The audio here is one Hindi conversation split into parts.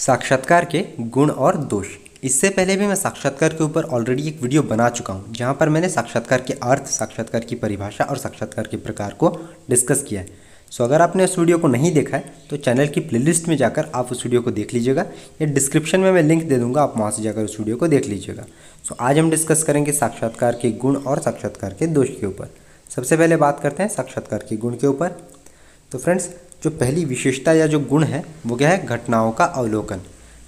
साक्षात्कार के गुण और दोष। इससे पहले भी मैं साक्षात्कार के ऊपर ऑलरेडी एक वीडियो बना चुका हूं, जहां पर मैंने साक्षात्कार के अर्थ, साक्षात्कार की परिभाषा और साक्षात्कार के प्रकार को डिस्कस किया है। सो अगर आपने उस वीडियो को नहीं देखा है तो चैनल की प्लेलिस्ट में जाकर आप उस वीडियो को देख लीजिएगा, या डिस्क्रिप्शन में मैं लिंक दे दूँगा, आप वहाँ से जाकर उस वीडियो को देख लीजिएगा। सो आज हम डिस्कस करेंगे साक्षात्कार के गुण और साक्षात्कार के दोष के ऊपर। सबसे पहले बात करते हैं साक्षात्कार के गुण के ऊपर। तो फ्रेंड्स, जो पहली विशेषता या जो गुण है वो क्या है? घटनाओं का अवलोकन।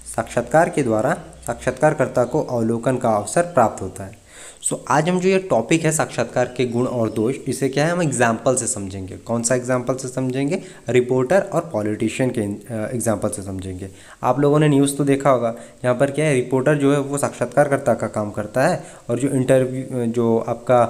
साक्षात्कार के द्वारा साक्षात्कारकर्ता को अवलोकन का अवसर प्राप्त होता है। सो आज हम जो ये टॉपिक है साक्षात्कार के गुण और दोष, इसे क्या है हम एग्जाम्पल से समझेंगे। कौन सा एग्जाम्पल से समझेंगे? रिपोर्टर और पॉलिटिशियन के एग्जाम्पल से समझेंगे। आप लोगों ने न्यूज़ तो देखा होगा, यहाँ पर क्या है, रिपोर्टर जो है वो साक्षात्कारकर्ता का काम करता है, और जो आपका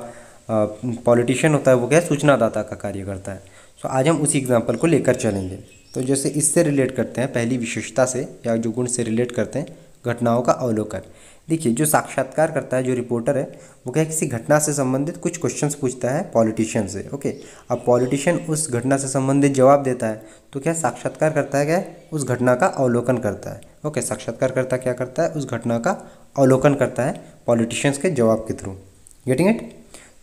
पॉलिटिशियन होता है वो क्या है, सूचनादाता का कार्य करता है। सो आज हम उसी एग्जाम्पल को लेकर चलेंगे। तो जैसे इससे रिलेट करते हैं, पहली विशेषता से या जो गुण से रिलेट करते हैं, घटनाओं का अवलोकन। देखिए, जो साक्षात्कार करता है, जो रिपोर्टर है, वो क्या है, किसी घटना से संबंधित कुछ क्वेश्चंस पूछता है पॉलिटिशियन से। ओके, अब पॉलिटिशियन उस घटना से संबंधित जवाब देता है, तो क्या साक्षात्कार करता है, क्या है, उस घटना का अवलोकन करता है। ओके, साक्षात्कारकर्ता क्या करता है? उस घटना का अवलोकन करता है पॉलिटिशियंस के जवाब के थ्रू। Getting it?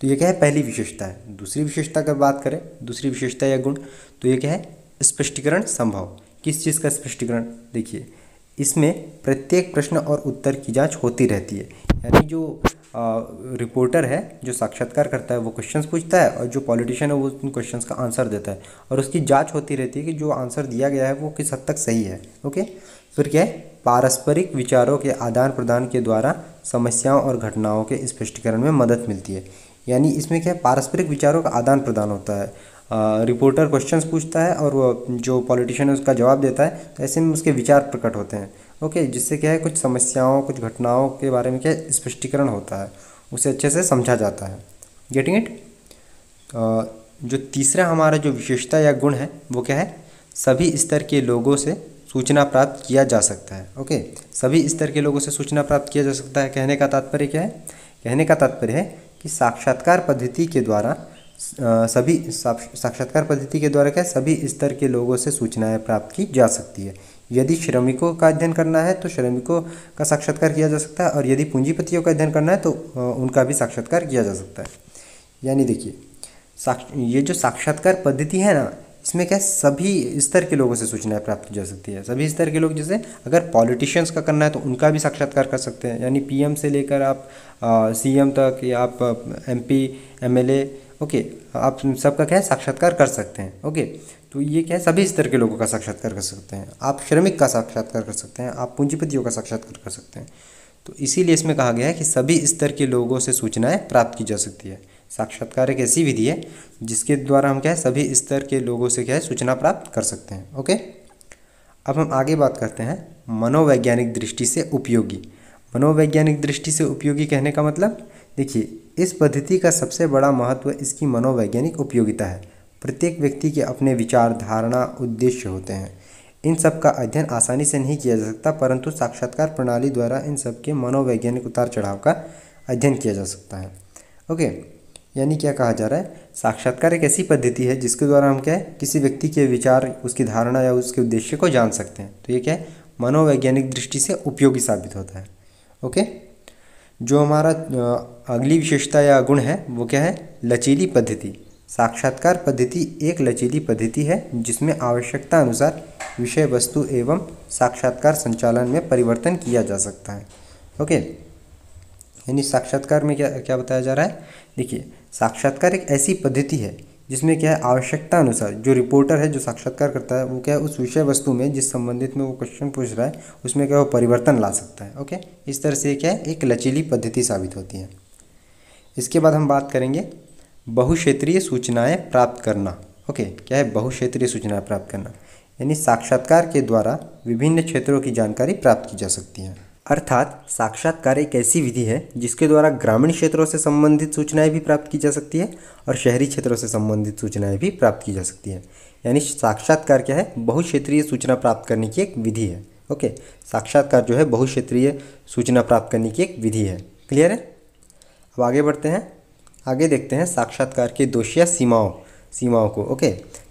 तो ये क्या है, पहली विशेषता है। दूसरी विशेषता की बात करें, दूसरी विशेषता या गुण, तो ये क्या है, स्पष्टीकरण संभव। किस चीज़ का स्पष्टीकरण? देखिए, इसमें प्रत्येक प्रश्न और उत्तर की जांच होती रहती है। यानी जो रिपोर्टर है, जो साक्षात्कार करता है, वो क्वेश्चंस पूछता है, और जो पॉलिटिशियन है वो उन क्वेश्चंस का आंसर देता है, और उसकी जांच होती रहती है कि जो आंसर दिया गया है वो किस हद तक सही है। ओके, फिर क्या है, पारस्परिक विचारों के आदान प्रदान के द्वारा समस्याओं और घटनाओं के स्पष्टीकरण में मदद मिलती है। यानी इसमें क्या है, पारस्परिक विचारों का आदान प्रदान होता है। रिपोर्टर क्वेश्चंस पूछता है और वो जो पॉलिटिशियन है उसका जवाब देता है, तो ऐसे में उसके विचार प्रकट होते हैं। ओके, जिससे क्या है, कुछ समस्याओं, कुछ घटनाओं के बारे में क्या है, स्पष्टीकरण होता है, उसे अच्छे से समझा जाता है। Getting it? जो तीसरा हमारा जो विशेषता या गुण है वो क्या है, सभी स्तर के लोगों से सूचना प्राप्त किया जा सकता है। ओके, सभी स्तर के लोगों से सूचना प्राप्त किया जा सकता है। कहने का तात्पर्य क्या है? कहने का तात्पर्य है कि साक्षात्कार पद्धति के द्वारा साक्षात्कार पद्धति के द्वारा क्या, सभी स्तर के लोगों से सूचनाएं प्राप्त की जा सकती है। यदि श्रमिकों का अध्ययन करना है तो श्रमिकों का साक्षात्कार किया जा सकता है, और यदि पूंजीपतियों का अध्ययन करना है तो उनका भी साक्षात्कार किया जा सकता है। यानी देखिए, ये जो साक्षात्कार पद्धति है ना, इसमें क्या, सभी स्तर के लोगों से सूचनाएं प्राप्त की जा सकती है। सभी स्तर के लोग, जैसे अगर पॉलिटिशियंस का करना है तो उनका भी साक्षात्कार कर सकते हैं, यानी पीएम से लेकर आप सीएम तक, या आप एमपी, एमएलए, ओके, आप सबका क्या है, साक्षात्कार कर सकते हैं। ओके, तो ये क्या है, सभी स्तर के लोगों का साक्षात्कार कर सकते हैं। आप श्रमिक का साक्षात्कार कर सकते हैं, आप पूंजीपतियों का साक्षात्कार कर सकते हैं। तो इसीलिए इसमें कहा गया है कि सभी स्तर के लोगों से सूचनाएं प्राप्त की जा सकती है। साक्षात्कार एक ऐसी विधि है जिसके द्वारा हम क्या है, सभी स्तर के लोगों से क्या है, सूचना प्राप्त कर सकते हैं। ओके, अब हम आगे बात करते हैं मनोवैज्ञानिक दृष्टि से उपयोगी। मनोवैज्ञानिक दृष्टि से उपयोगी कहने का मतलब, देखिए, इस पद्धति का सबसे बड़ा महत्व इसकी मनोवैज्ञानिक उपयोगिता है। प्रत्येक व्यक्ति के अपने विचार, धारणा, उद्देश्य होते हैं। इन सब का अध्ययन आसानी से नहीं किया जा सकता, परंतु साक्षात्कार प्रणाली द्वारा इन सब के मनोवैज्ञानिक उतार चढ़ाव का अध्ययन किया जा सकता है। ओके, यानी क्या कहा जा रहा है, साक्षात्कार एक ऐसी पद्धति है जिसके द्वारा हम क्या है, किसी व्यक्ति के विचार, उसकी धारणा या उसके उद्देश्य को जान सकते हैं। तो ये क्या है, मनोवैज्ञानिक दृष्टि से उपयोगी साबित होता है। ओके, जो हमारा अगली विशेषता या गुण है वो क्या है, लचीली पद्धति। साक्षात्कार पद्धति एक लचीली पद्धति है जिसमें आवश्यकता अनुसार विषय वस्तु एवं साक्षात्कार संचालन में परिवर्तन किया जा सकता है। ओके, यानी साक्षात्कार में क्या क्या बताया जा रहा है, देखिए, साक्षात्कार एक ऐसी पद्धति है जिसमें क्या है, आवश्यकता अनुसार जो रिपोर्टर है, जो साक्षात्कार करता है, वो क्या है, उस विषय वस्तु में जिस संबंधित में वो क्वेश्चन पूछ रहा है उसमें क्या वो परिवर्तन ला सकता है। ओके, इस तरह से क्या है, एक लचीली पद्धति साबित होती है। इसके बाद हम बात करेंगे बहुक्षेत्रीय सूचनाएं प्राप्त करना। ओके, क्या है बहुक्षेत्रीय सूचनाएं प्राप्त करना? यानी साक्षात्कार के द्वारा विभिन्न क्षेत्रों की जानकारी प्राप्त की जा सकती है। अर्थात साक्षात्कार एक ऐसी विधि है जिसके द्वारा ग्रामीण क्षेत्रों से संबंधित सूचनाएं भी प्राप्त की जा सकती है, और शहरी क्षेत्रों से संबंधित सूचनाएं भी प्राप्त की जा सकती है। यानी साक्षात्कार क्या है, बहुक्षेत्रीय सूचना प्राप्त करने की एक विधि है। ओके, साक्षात्कार जो है बहुक्षेत्रीय सूचना प्राप्त करने की एक विधि है। क्लियर है? अब आगे बढ़ते हैं, आगे देखते हैं साक्षात्कार के दोष या सीमाओं को। ओके,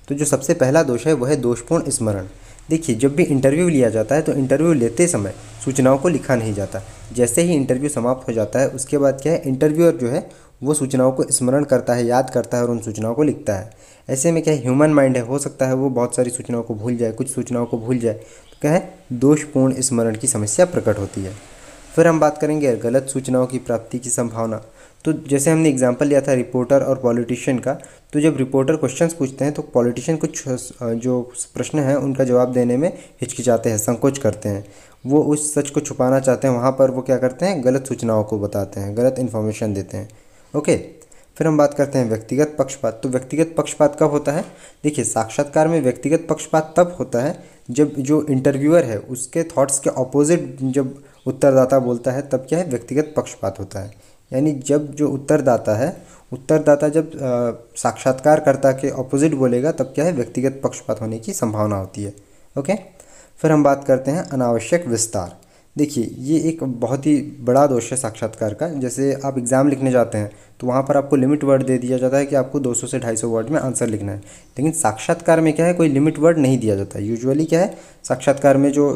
तो जो सबसे पहला दोष है वो है दोषपूर्ण स्मरण। देखिए, जब भी इंटरव्यू लिया जाता है तो इंटरव्यू लेते समय सूचनाओं को लिखा नहीं जाता। जैसे ही इंटरव्यू समाप्त हो जाता है उसके बाद क्या है, इंटरव्यूअर जो है वो सूचनाओं को स्मरण करता है, याद करता है और उन सूचनाओं को लिखता है। ऐसे में क्या है, ह्यूमन माइंड है, हो सकता है वो बहुत सारी सूचनाओं को भूल जाए, कुछ सूचनाओं को भूल जाए, तो क्या है, दोषपूर्ण स्मरण की समस्या प्रकट होती है। फिर हम बात करेंगे गलत सूचनाओं की प्राप्ति की संभावना। तो जैसे हमने एग्जांपल लिया था रिपोर्टर और पॉलिटिशियन का, तो जब रिपोर्टर क्वेश्चंस पूछते हैं तो पॉलिटिशियन कुछ जो प्रश्न हैं उनका जवाब देने में हिचकिचाते हैं, संकोच करते हैं, वो उस सच को छुपाना चाहते हैं, वहाँ पर वो क्या करते हैं, गलत सूचनाओं को बताते हैं, गलत इन्फॉर्मेशन देते हैं। ओके। फिर हम बात करते हैं व्यक्तिगत पक्षपात। तो व्यक्तिगत पक्षपात कब होता है? देखिए, साक्षात्कार में व्यक्तिगत पक्षपात तब होता है जब जो इंटरव्यूअर है उसके थॉट्स के ऑपोजिट जब उत्तरदाता बोलता है, तब क्या है, व्यक्तिगत पक्षपात होता है। यानी जब जो उत्तरदाता जब साक्षात्कारकर्ता के ऑपोजिट बोलेगा तब क्या है, व्यक्तिगत पक्षपात होने की संभावना होती है। ओके। फिर हम बात करते हैं अनावश्यक विस्तार। देखिए, ये एक बहुत ही बड़ा दोष है साक्षात्कार का। जैसे आप एग्ज़ाम लिखने जाते हैं तो वहाँ पर आपको लिमिट वर्ड दे दिया जाता है कि आपको 200 से 250 वर्ड में आंसर लिखना है, लेकिन साक्षात्कार में क्या है, कोई लिमिट वर्ड नहीं दिया जाता है। यूजुअली क्या है, साक्षात्कार में जो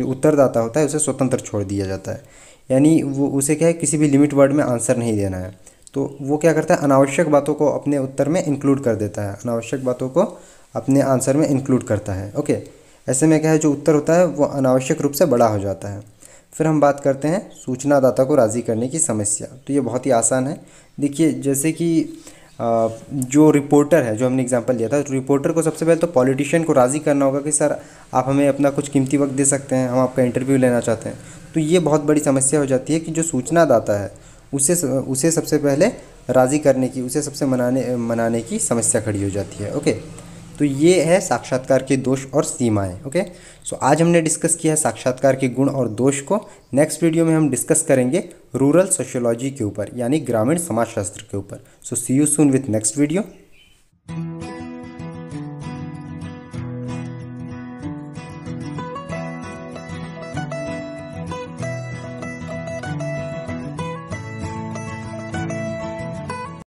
उत्तरदाता होता है उसे स्वतंत्र छोड़ दिया जाता है, यानी वो उसे क्या है, किसी भी लिमिट वर्ड में आंसर नहीं देना है। तो वो क्या करता है, अनावश्यक बातों को अपने उत्तर में इंक्लूड कर देता है, अनावश्यक बातों को अपने आंसर में इंक्लूड करता है। ओके। ऐसे में क्या है, जो उत्तर होता है वो अनावश्यक रूप से बड़ा हो जाता है। फिर हम बात करते हैं सूचनादाता को राज़ी करने की समस्या। तो ये बहुत ही आसान है। देखिए, जैसे कि जो रिपोर्टर है, जो हमने एग्जांपल लिया था, तो रिपोर्टर को सबसे पहले तो पॉलिटिशियन को राज़ी करना होगा कि सर आप हमें अपना कुछ कीमती वक्त दे सकते हैं, हम आपका इंटरव्यू लेना चाहते हैं। तो ये बहुत बड़ी समस्या हो जाती है कि जो सूचनादाता है उसे सबसे पहले राज़ी करने की, उसे सबसे मनाने की समस्या खड़ी हो जाती है। ओके। तो ये है साक्षात्कार के दोष और सीमाएं। ओके। सो आज हमने डिस्कस किया है साक्षात्कार के गुण और दोष को। नेक्स्ट वीडियो में हम डिस्कस करेंगे रूरल सोशियोलॉजी के ऊपर, यानी ग्रामीण समाजशास्त्र के ऊपर। So see you soon with next video.